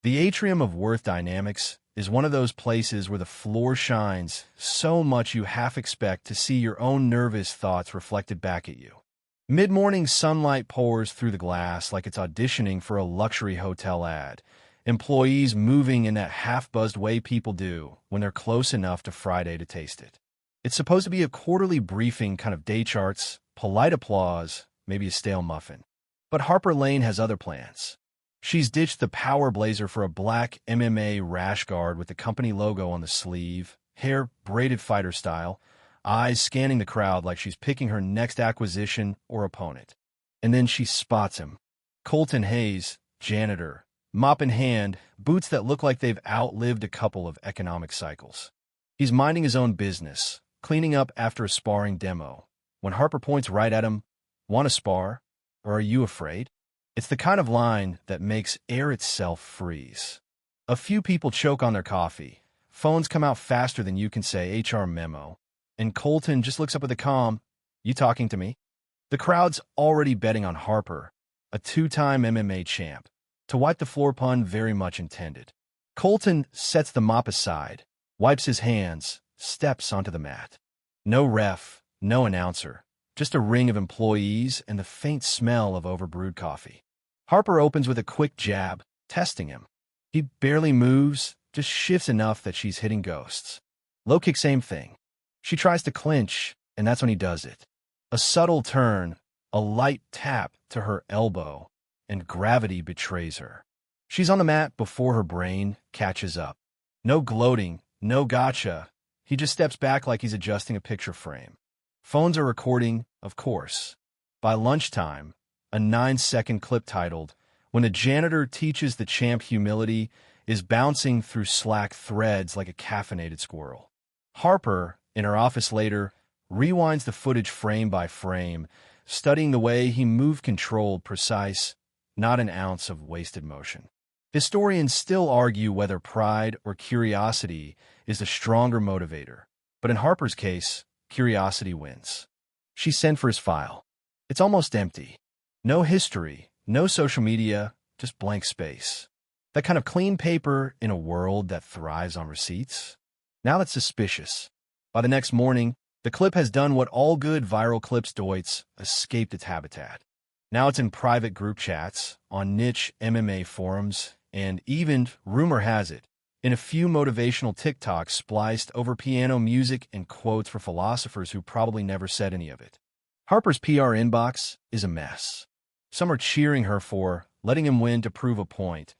The atrium of worth dynamics is one of those places where the floor shines so much you half expect to see your own nervous thoughts reflected back at you. Mid-morning sunlight pours through the glass like it's auditioning for a luxury hotel ad, employees moving in that half-buzzed way people do when they're close enough to Friday to taste it. It's supposed to be a quarterly briefing, kind of day charts, polite applause, maybe a stale muffin. But Harper Lane has other plans. She's ditched the power blazer for a black MMA rash guard with the company logo on the sleeve, hair braided fighter style, eyes scanning the crowd like she's picking her next acquisition or opponent. And then she spots him. Colton Hayes, janitor, mop in hand, boots that look like they've outlived a couple of economic cycles. He's minding his own business, cleaning up after a sparring demo, when Harper points right at him. Want to spar? Or are you afraid? It's the kind of line that makes air itself freeze. A few people choke on their coffee. Phones come out faster than you can say HR memo. And Colton just looks up with a calm, "You talking to me?" The crowd's already betting on Harper, a two-time MMA champ. To wipe the floor pun very much intended. Colton sets the mop aside, wipes his hands, steps onto the mat. No ref, no announcer, just a ring of employees and the faint smell of overbrewed coffee. Harper opens with a quick jab, testing him. He barely moves, just shifts enough that she's hitting ghosts. Low kick, same thing. She tries to clinch, and that's when he does it. A subtle turn, a light tap to her elbow, and gravity betrays her. She's on the mat before her brain catches up. No gloating, no gotcha. He just steps back like he's adjusting a picture frame. Phones are recording, of course. By lunchtime, a 9-second clip titled, "When a Janitor Teaches the Champ Humility," is bouncing through Slack threads like a caffeinated squirrel. Harper, in her office later, rewinds the footage frame by frame, studying the way he moved controlled, precise, not an ounce of wasted motion. Historians still argue whether pride or curiosity is the stronger motivator, but in Harper's case, curiosity wins. She sent for his file. It's almost empty. No history, no social media, just blank space. That kind of clean paper in a world that thrives on receipts? Now that's suspicious. By the next morning, the clip has done what all good viral clips do, it's escaped its habitat. Now it's in private group chats, on niche MMA forums, and even, rumor has it, in a few motivational TikToks spliced over piano music and quotes for philosophers who probably never said any of it. Harper's PR inbox is a mess. Some are cheering her for letting him win to prove a point.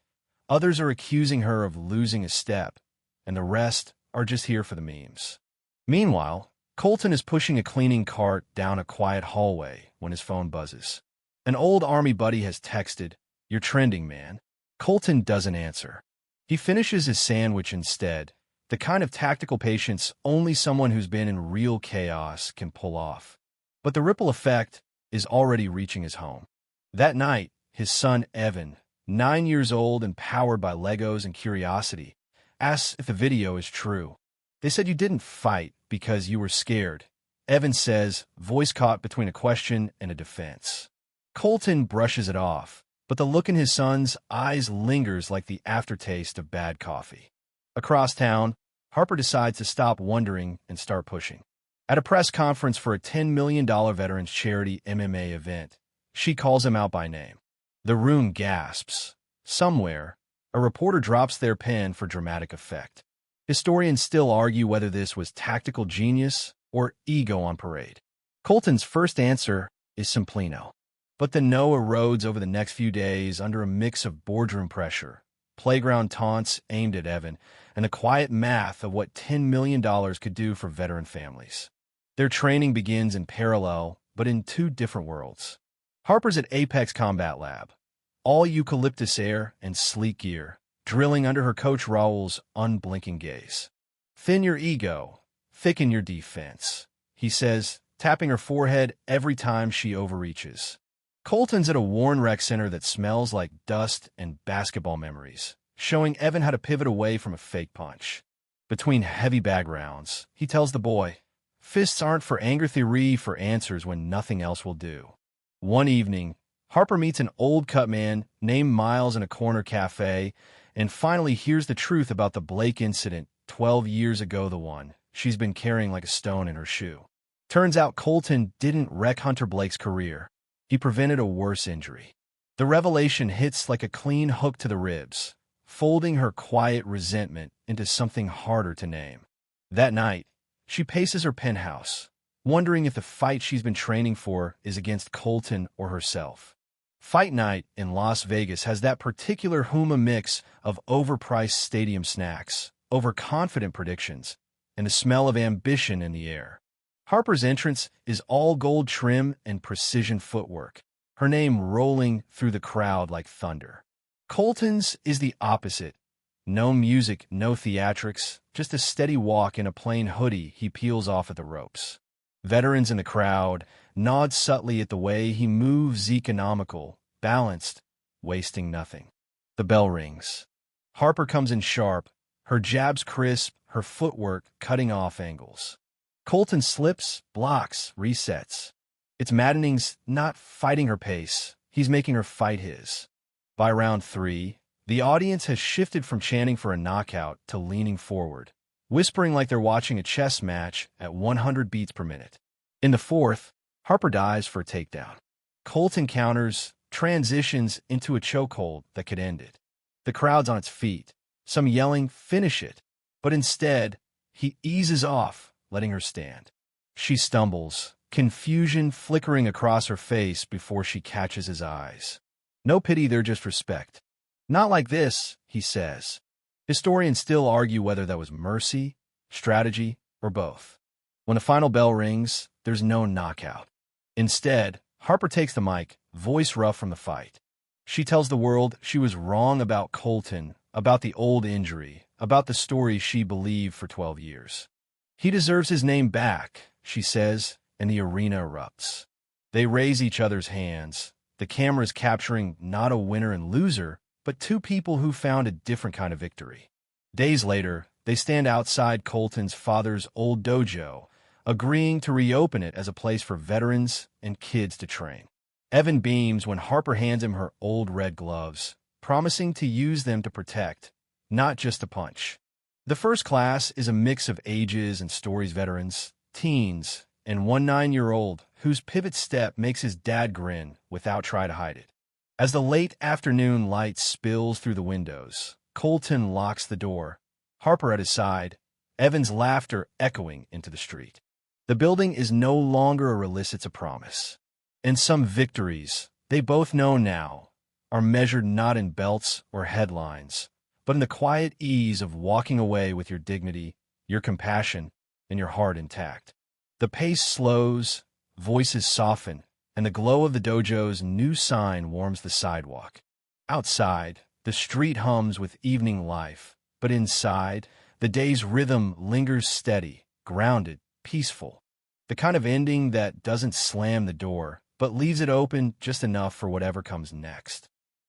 Others are accusing her of losing a step, and the rest are just here for the memes. Meanwhile, Colton is pushing a cleaning cart down a quiet hallway when his phone buzzes. An old army buddy has texted, "You're trending, man." Colton doesn't answer. He finishes his sandwich instead, the kind of tactical patience only someone who's been in real chaos can pull off. But the ripple effect is already reaching his home. That night, his son Evan, 9 years old and powered by Legos and curiosity, asks if the video is true. "They said you didn't fight because you were scared," Evan says, voice caught between a question and a defense. Colton brushes it off, but the look in his son's eyes lingers like the aftertaste of bad coffee. Across town, Harper decides to stop wondering and start pushing. At a press conference for a $10 million veterans charity MMA event, she calls him out by name. The room gasps. Somewhere, a reporter drops their pen for dramatic effect. Historians still argue whether this was tactical genius or ego on parade. Colton's first answer is Simplino. But the no erodes over the next few days under a mix of boardroom pressure, playground taunts aimed at Evan, and the quiet math of what $10 million could do for veteran families. Their training begins in parallel, but in two different worlds. Harper's at Apex Combat Lab, all eucalyptus air and sleek gear, drilling under her coach Raul's unblinking gaze. "Thin your ego, thicken your defense," he says, tapping her forehead every time she overreaches. Colton's at a worn rec center that smells like dust and basketball memories, showing Evan how to pivot away from a fake punch. Between heavy bag rounds, he tells the boy, "Fists aren't for anger theory for answers when nothing else will do." One evening, Harper meets an old cut man named Miles in a corner cafe, and finally hears the truth about the Blake incident 12 years ago, the one she's been carrying like a stone in her shoe. Turns out Colton didn't wreck Hunter Blake's career. He prevented a worse injury. The revelation hits like a clean hook to the ribs, folding her quiet resentment into something harder to name. That night, she paces her penthouse, wondering if the fight she's been training for is against Colton or herself. Fight night in Las Vegas has that particular Huma mix of overpriced stadium snacks, overconfident predictions, and the smell of ambition in the air. Harper's entrance is all gold trim and precision footwork, her name rolling through the crowd like thunder. Colton's is the opposite. No music, no theatrics, just a steady walk in a plain hoodie he peels off at the ropes. Veterans in the crowd nod subtly at the way he moves, economical, balanced, wasting nothing. The bell rings. Harper comes in sharp, her jabs crisp, her footwork cutting off angles. Colton slips, blocks, resets. It's maddening's not fighting her pace, he's making her fight his. By round 3, the audience has shifted from chanting for a knockout to leaning forward, whispering like they're watching a chess match at 100 beats per minute. In the 4th, Harper dives for a takedown. Colton counters, transitions into a chokehold that could end it. The crowd's on its feet, some yelling, "Finish it!" But instead, he eases off, letting her stand. She stumbles, confusion flickering across her face before she catches his eyes. No pity there, just respect. "Not like this," he says. Historians still argue whether that was mercy, strategy, or both. When the final bell rings, there's no knockout. Instead, Harper takes the mic, voice rough from the fight. She tells the world she was wrong about Colton, about the old injury, about the story she believed for 12 years. "He deserves his name back," she says, and the arena erupts. They raise each other's hands, the cameras capturing not a winner and loser, but two people who found a different kind of victory. Days later, they stand outside Colton's father's old dojo, agreeing to reopen it as a place for veterans and kids to train. Evan beams when Harper hands him her old red gloves, promising to use them to protect, not just to punch. The first class is a mix of ages and stories: veterans, teens, and one 9-year-old whose pivot step makes his dad grin without trying to hide it. As the late afternoon light spills through the windows, Colton locks the door, Harper at his side, Evan's laughter echoing into the street. The building is no longer a release, it's a promise. And some victories, they both know now, are measured not in belts or headlines, but in the quiet ease of walking away with your dignity, your compassion, and your heart intact. The pace slows, voices soften, and the glow of the dojo's new sign warms the sidewalk. Outside, the street hums with evening life, but inside, the day's rhythm lingers steady, grounded, peaceful. The kind of ending that doesn't slam the door, but leaves it open just enough for whatever comes next.